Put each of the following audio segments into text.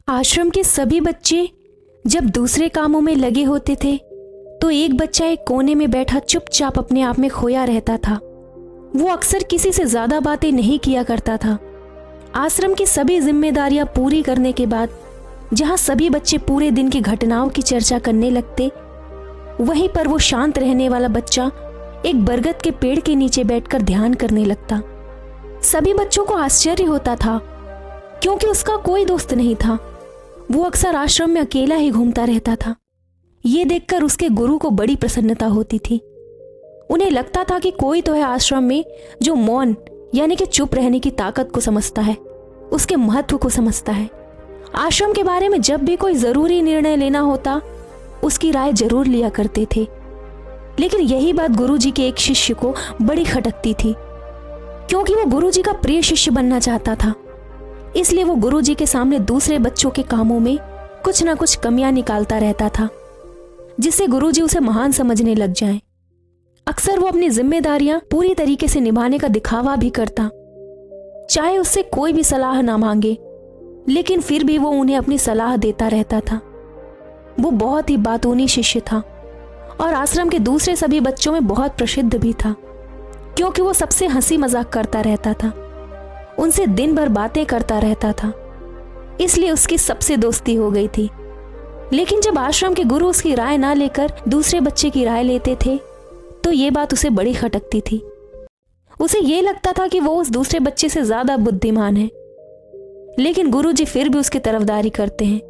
आश्रम के सभी बच्चे जब दूसरे कामों में लगे होते थे तो एक बच्चा एक कोने में बैठा चुपचाप अपने आप में खोया रहता था। वो अक्सर किसी से ज्यादा बातें नहीं किया करता था। आश्रम की सभी जिम्मेदारियां पूरी करने के बाद जहां सभी बच्चे पूरे दिन की घटनाओं की चर्चा करने लगते, वहीं पर वो शांत रहने वाला बच्चा एक बरगद के पेड़ के नीचे बैठकर ध्यान करने लगता। सभी बच्चों को आश्चर्य होता था क्योंकि उसका कोई दोस्त नहीं था। वो अक्सर आश्रम में अकेला ही घूमता रहता था। ये देखकर उसके गुरु को बड़ी प्रसन्नता होती थी। उन्हें लगता था कि कोई तो है आश्रम में जो मौन यानी कि चुप रहने की ताकत को समझता है, उसके महत्व को समझता है। आश्रम के बारे में जब भी कोई जरूरी निर्णय लेना होता उसकी राय जरूर लिया करते थे। लेकिन यही बात गुरुजी के एक शिष्य को बड़ी खटकती थी क्योंकि वो गुरुजी का प्रिय शिष्य बनना चाहता था। इसलिए वो गुरुजी के सामने दूसरे बच्चों के कामों में कुछ ना कुछ कमियां निकालता रहता था जिससे गुरुजी उसे महान समझने लग जाएं। अक्सर वो अपनी जिम्मेदारियां पूरी तरीके से निभाने का दिखावा भी करता, चाहे उससे कोई भी सलाह ना मांगे, लेकिन फिर भी वो उन्हें अपनी सलाह देता रहता था। वो बहुत ही बातूनी शिष्य था और आश्रम के दूसरे सभी बच्चों में बहुत प्रसिद्ध भी था क्योंकि वो सबसे हंसी मजाक करता रहता था, उनसे दिन भर बातें करता रहता था। इसलिए उसकी सबसे दोस्ती हो गई थी। लेकिन जब आश्रम के गुरु उसकी राय ना लेकर दूसरे बच्चे की राय लेते थे तो ये बात उसे बड़ी खटकती थी। उसे ये लगता था कि वो उस दूसरे बच्चे से ज्यादा बुद्धिमान है, लेकिन गुरुजी फिर भी उसकी तरफदारी करते हैं।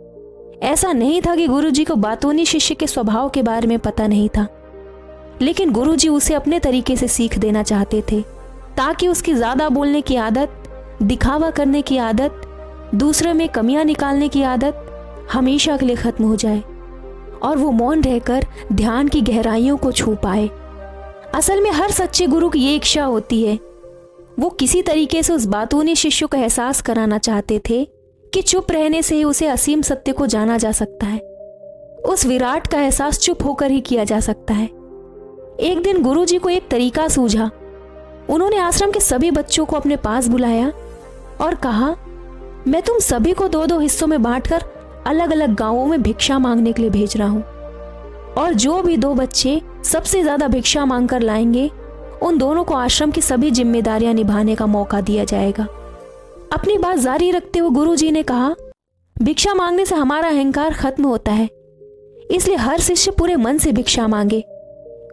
ऐसा नहीं था कि गुरुजी को बातूनी शिष्य के स्वभाव के बारे में पता नहीं था, लेकिन गुरुजी उसे अपने तरीके से सीख देना चाहते थे ताकि उसकी ज्यादा बोलने की आदत, दिखावा करने की आदत, दूसरे में कमियां निकालने की आदत हमेशा के लिए खत्म हो जाए और वो मौन रहकर ध्यान की गहराइयों को छू पाए। असल में हर सच्चे गुरु की ये इच्छा होती है। वो किसी तरीके से उस बातूनी शिष्य को एहसास कराना चाहते थे कि चुप रहने से ही उसे असीम सत्य को जाना जा सकता है। उस विराट का एहसास चुप होकर ही किया जा सकता है। एक दिन गुरुजी को एक तरीका सूझा। उन्होंने आश्रम के सभी बच्चों को अपने पास बुलाया और कहा, मैं तुम सभी को 2-2 हिस्सों में बांटकर अलग अलग गांवों में भिक्षा मांगने के लिए भेज रहा हूं और जो भी 2 बच्चे सबसे ज्यादा भिक्षा मांगकर लाएंगे उन दोनों को आश्रम की सभी जिम्मेदारियां निभाने का मौका दिया जाएगा। अपनी बात जारी रखते हुए गुरुजी ने कहा, भिक्षा मांगने से हमारा अहंकार खत्म होता है, इसलिए हर शिष्य पूरे मन से भिक्षा मांगे।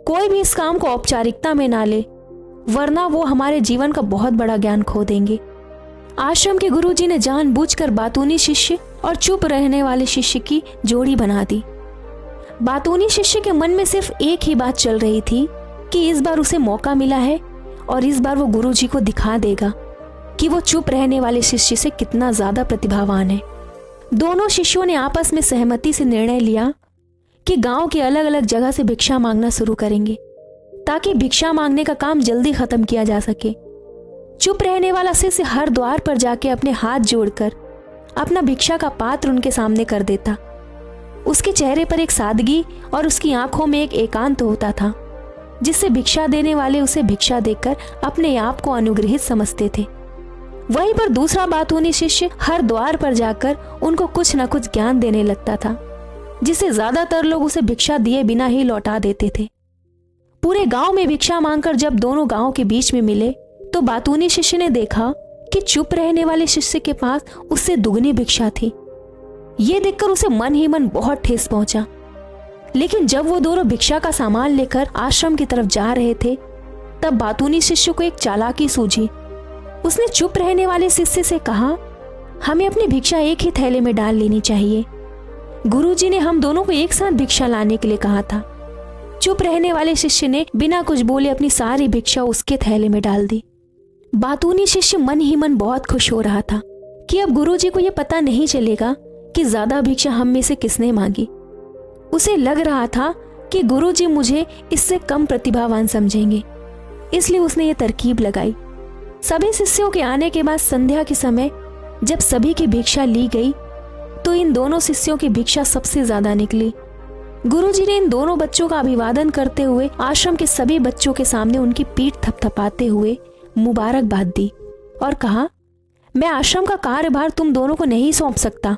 कोई भी इस काम को औपचारिकता में ना ले, वरना वो हमारे जीवन का बहुत बड़ा ज्ञान खो देंगे। आश्रम के गुरुजी ने जानबूझकर बातूनी शिष्य और चुप रहने वाले शिष्य की जोड़ी बना दी। बातूनी शिष्य के मन में सिर्फ एक ही बात चल रही थी कि इस बार उसे मौका मिला है और इस बार वो गुरुजी को दिखा देगा कि वो चुप रहने वाले शिष्य से कितना ज्यादा प्रतिभावान है। दोनों शिष्यों ने आपस में सहमति से निर्णय लिया कि गांव के अलग अलग जगह से भिक्षा मांगना शुरू करेंगे ताकि भिक्षा मांगने का काम जल्दी खत्म किया जा सके। चुप रहने वाला शिष्य हर द्वार पर जाके अपने हाथ जोड़कर अपना भिक्षा का पात्र उनके सामने कर देता। उसके चेहरे पर एक सादगी और उसकी आंखों में एक एकांत होता था जिससे भिक्षा देने वाले उसे भिक्षा देकर अपने आप को अनुग्रहित समझते थे। वहीं पर दूसरा बातूनी शिष्य हर द्वार पर जाकर उनको कुछ न कुछ ज्ञान देने लगता था जिसे ज्यादातर लोग उसे भिक्षा दिए बिना ही लौटा देते थे। पूरे गांव में भिक्षा मांगकर जब दोनों गांव के बीच में मिले तो बातूनी शिष्य ने देखा कि चुप रहने वाले शिष्य के पास उससे दुगनी भिक्षा थी। ये देखकर उसे मन ही मन बहुत ठेस पहुंचा। लेकिन जब वो दोनों भिक्षा का सामान लेकर आश्रम की तरफ जा रहे थे तब बातूनी शिष्य को एक चालाकी सूझी। उसने चुप रहने वाले शिष्य से कहा, हमें अपनी भिक्षा एक ही थैले में डाल लेनी चाहिए। गुरुजी ने हम दोनों को एक साथ भिक्षा लाने के लिए कहा था। चुप रहने वाले शिष्य ने बिना कुछ बोले अपनी सारी भिक्षा उसके थैले में डाल दी। बातूनी शिष्य मन ही मन बहुत खुश हो रहा था कि अब गुरुजी को यह पता नहीं चलेगा कि ज्यादा भिक्षा हम में से किसने मांगी। उसे लग रहा था कि गुरुजी मुझे इससे कम प्रतिभावान समझेंगे, इसलिए उसने ये तरकीब लगाई। सभी शिष्यों के आने के बाद संध्या के समय जब सभी की भिक्षा ली गई तो इन दोनों शिष्यों की भिक्षा सबसे ज्यादा निकली। गुरुजी ने इन दोनों बच्चों का अभिवादन करते हुए आश्रम के सभी बच्चों के सामने उनकी पीठ थपथपाते हुए मुबारकबाद दी और कहा, मैं आश्रम का कार्यभार तुम दोनों को नहीं सौंप सकता,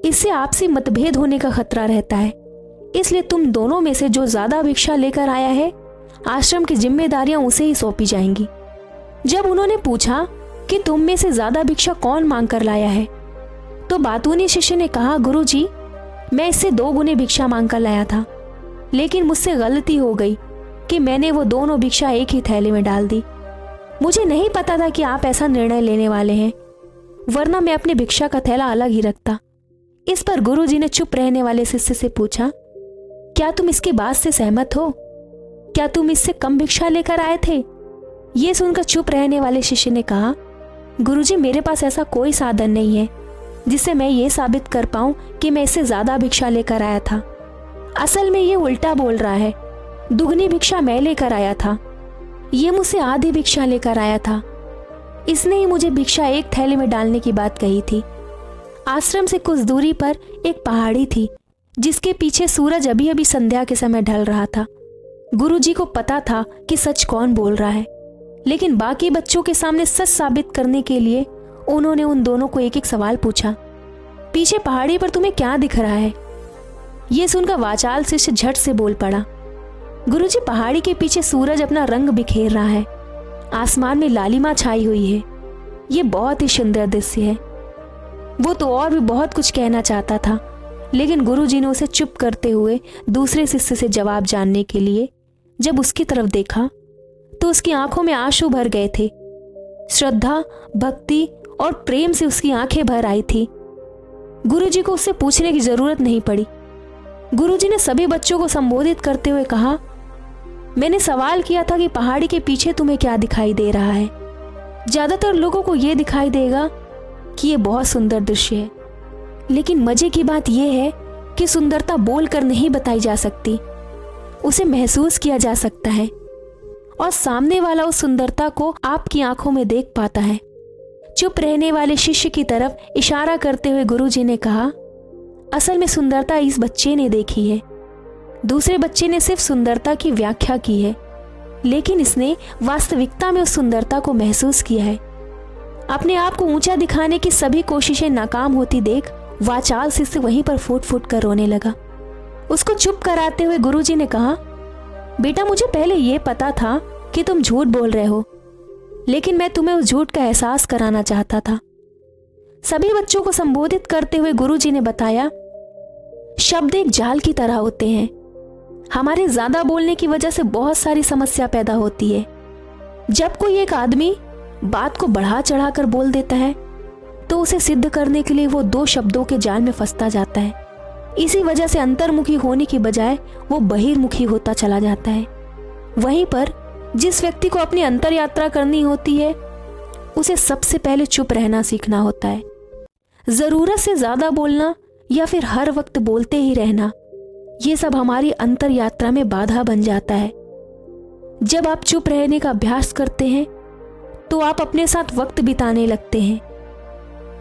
इससे आपसी मतभेद होने का खतरा रहता है। इसलिए तुम दोनों में से जो ज्यादा भिक्षा लेकर आया है, आश्रम की जिम्मेदारियां उसे ही सौंपी जाएंगी। जब उन्होंने पूछा कि तुम में से ज्यादा भिक्षा कौन मांग कर लाया है, तो बातूनी शिष्य ने कहा, गुरुजी, मैं इससे 2 गुने भिक्षा मांग कर लाया था, लेकिन मुझसे गलती हो गई कि मैंने वो दोनों भिक्षा एक ही थैले में डाल दी। मुझे नहीं पता था कि आप ऐसा निर्णय लेने वाले हैं, वरना मैं अपनी भिक्षा का थैला अलग ही रखता। इस पर गुरुजी ने चुप रहने वाले शिष्य से पूछा, क्या तुम इसकी बात से सहमत हो? क्या तुम इससे कम भिक्षा लेकर आए थे? ये सुनकर चुप रहने वाले शिष्य ने कहा, गुरुजी, मेरे पास ऐसा कोई साधन नहीं है जिससे मैं ये साबित कर पाऊं कि मैं इससे ज्यादा भिक्षा लेकर आया था। असल में ये उल्टा बोल रहा है। दुगनी भिक्षा मैं लेकर आया था, ये मुझसे आधी भिक्षा लेकर आया था। इसने ही मुझे भिक्षा एक थैले में डालने की बात कही थी। आश्रम से कुछ दूरी पर एक पहाड़ी थी, जिसके पीछे सूरज अभी अभी संध्या के समय ढल रहा था। गुरुजी को पता था कि सच कौन बोल रहा है, लेकिन बाकी बच्चों के सामने सच साबित करने के लिए उन्होंने उन दोनों को एक एक सवाल पूछा। पीछे पहाड़ी पर तुम्हें क्या दिख रहा है? ये सुनकर वाचाल शिष्य झट से बोल पड़ा, गुरुजी, पहाड़ी के पीछे सूरज अपना रंग बिखेर रहा है, आसमान में लालिमा छाई हुई है। ये बहुत ही सुंदर दृश्य है। वो तो और भी बहुत कुछ कहना चाहता था, लेकिन गुरुजी ने उसे चुप करते हुए दूसरे शिष्य से जवाब जानने के लिए जब उसकी तरफ देखा तो उसकी आंखों में आंसू भर गए थे। श्रद्धा, भक्ति और प्रेम से उसकी आंखें भर आई थी। गुरुजी को उससे पूछने की जरूरत नहीं पड़ी। गुरुजी ने सभी बच्चों को संबोधित करते हुए कहा, मैंने सवाल किया था कि पहाड़ी के पीछे तुम्हें क्या दिखाई दे रहा है। ज्यादातर लोगों को यह दिखाई देगा कि यह बहुत सुंदर दृश्य है, लेकिन मजे की बात यह है कि सुंदरता बोलकर नहीं बताई जा सकती, उसे महसूस किया जा सकता है, और सामने वाला उस सुंदरता को आपकी आंखों में देख पाता है। चुप रहने वाले शिष्य की तरफ इशारा करते हुए गुरुजी ने कहा, असल में सुंदरता इस बच्चे ने देखी है। दूसरे बच्चे ने सिर्फ सुंदरता की व्याख्या की है, लेकिन इसने वास्तविकता में उस सुंदरता को महसूस किया है। अपने आप को ऊंचा दिखाने की सभी कोशिशें नाकाम होती देख वाचाल शिष्य वहीं पर फूट फूट कर रोने लगा। उसको चुप कराते हुए गुरुजी ने कहा, बेटा, मुझे पहले ये पता था कि तुम झूठ बोल रहे हो, लेकिन मैं तुम्हें उस झूठ का एहसास कराना चाहता था। सभी बच्चों को संबोधित करते हुए गुरुजी ने बताया, शब्द एक जाल की तरह होते हैं। हमारे ज्यादा बोलने की वजह से बहुत सारी समस्या पैदा होती है। जब कोई एक आदमी बात को बढ़ा चढ़ा कर बोल देता है तो उसे सिद्ध करने के लिए वो 2 शब्दों के जाल में फंसता जाता है। इसी वजह से अंतर्मुखी होने की बजाय वो बहिर्मुखी होता चला जाता है। वहीं पर जिस व्यक्ति को अपनी अंतर यात्रा करनी होती है, उसे सबसे पहले चुप रहना सीखना होता है। जरूरत से ज्यादा बोलना या फिर हर वक्त बोलते ही रहना, ये सब हमारी अंतर यात्रा में बाधा बन जाता है। जब आप चुप रहने का अभ्यास करते हैं तो आप अपने साथ वक्त बिताने लगते हैं।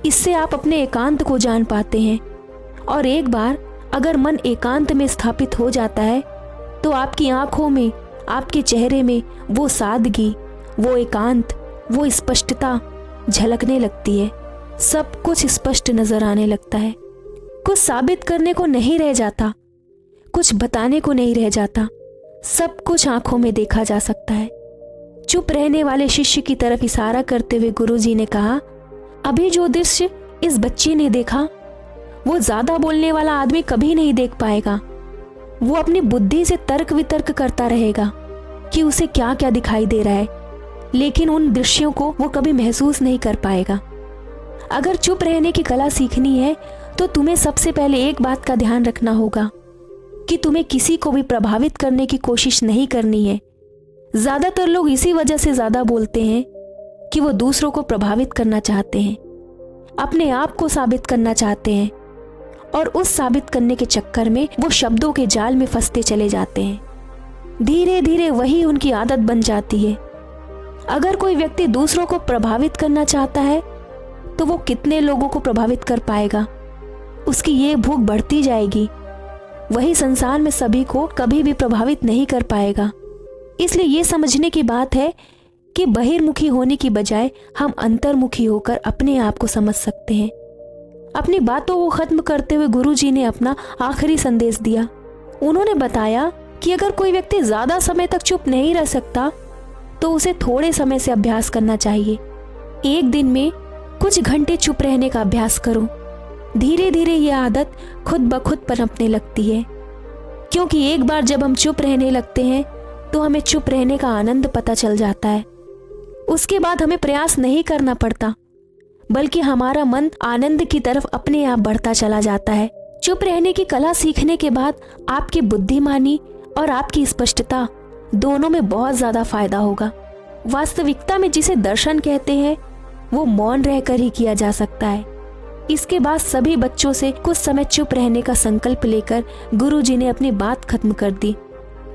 इससे आप अपने एकांत को जान पाते हैं, और एक बार अगर मन एकांत में स्थापित हो जाता है तो आपकी आंखों में, आपके चेहरे में वो सादगी, वो एकांत, वो स्पष्टता झलकने लगती है। सब कुछ स्पष्ट नजर आने लगता है। कुछ साबित करने को नहीं रह जाता, कुछ बताने को नहीं रह जाता, सब कुछ आंखों में देखा जा सकता है। चुप रहने वाले शिष्य की तरफ इशारा करते हुए गुरुजी ने कहा, अभी जो दृश्य इस बच्चे ने देखा वो ज्यादा बोलने वाला आदमी कभी नहीं देख पाएगा। वो अपनी बुद्धि से तर्क वितर्क करता रहेगा कि उसे क्या क्या दिखाई दे रहा है, लेकिन उन दृश्यों को वो कभी महसूस नहीं कर पाएगा। अगर चुप रहने की कला सीखनी है तो तुम्हें सबसे पहले एक बात का ध्यान रखना होगा कि तुम्हें किसी को भी प्रभावित करने की कोशिश नहीं करनी है। ज्यादातर लोग इसी वजह से ज्यादा बोलते हैं कि वो दूसरों को प्रभावित करना चाहते हैं, अपने आप को साबित करना चाहते हैं, और उस साबित करने के चक्कर में वो शब्दों के जाल में फंसते चले जाते हैं। धीरे धीरे वही उनकी आदत बन जाती है। अगर कोई व्यक्ति दूसरों को प्रभावित करना चाहता है तो वो कितने लोगों को प्रभावित कर पाएगा, उसकी ये भूख बढ़ती जाएगी। वही संसार में सभी को कभी भी प्रभावित नहीं कर पाएगा। इसलिए ये समझने की बात है कि बहिर्मुखी होने की बजाय हम अंतर्मुखी होकर अपने आप को समझ सकते हैं। अपनी बातों को खत्म करते हुए गुरुजी ने अपना आखिरी संदेश दिया। उन्होंने बताया कि अगर कोई व्यक्ति ज्यादा समय तक चुप नहीं रह सकता तो उसे थोड़े समय से अभ्यास करना चाहिए। एक दिन में कुछ घंटे चुप रहने का अभ्यास करो। धीरे धीरे यह आदत खुद ब खुद पनपने लगती है, क्योंकि एक बार जब हम चुप रहने लगते हैं तो हमें चुप रहने का आनंद पता चल जाता है। उसके बाद हमें प्रयास नहीं करना पड़ता, बल्कि हमारा मन आनंद की तरफ अपने आप बढ़ता चला जाता है। चुप रहने की कला सीखने के बाद आपकी बुद्धिमानी और आपकी स्पष्टता दोनों में बहुत ज्यादा फायदा होगा। वास्तविकता में जिसे दर्शन कहते हैं वो मौन रहकर ही किया जा सकता है। इसके बाद सभी बच्चों से कुछ समय चुप रहने का संकल्प लेकर गुरुजी ने अपनी बात खत्म कर दी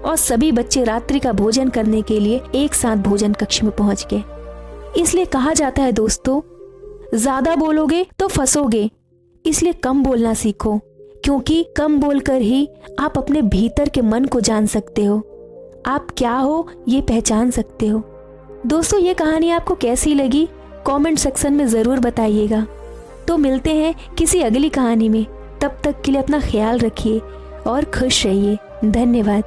और सभी बच्चे रात्रि का भोजन करने के लिए एक साथ भोजन कक्ष में पहुंच गए। इसलिए कहा जाता है दोस्तों, ज्यादा बोलोगे तो फंसोगे, इसलिए कम बोलना सीखो, क्योंकि कम बोलकर ही आप अपने भीतर के मन को जान सकते हो। आप क्या हो ये पहचान सकते हो। दोस्तों, ये कहानी आपको कैसी लगी कमेंट सेक्शन में जरूर बताइएगा। तो मिलते हैं किसी अगली कहानी में। तब तक के लिए अपना ख्याल रखिए और खुश रहिए। धन्यवाद।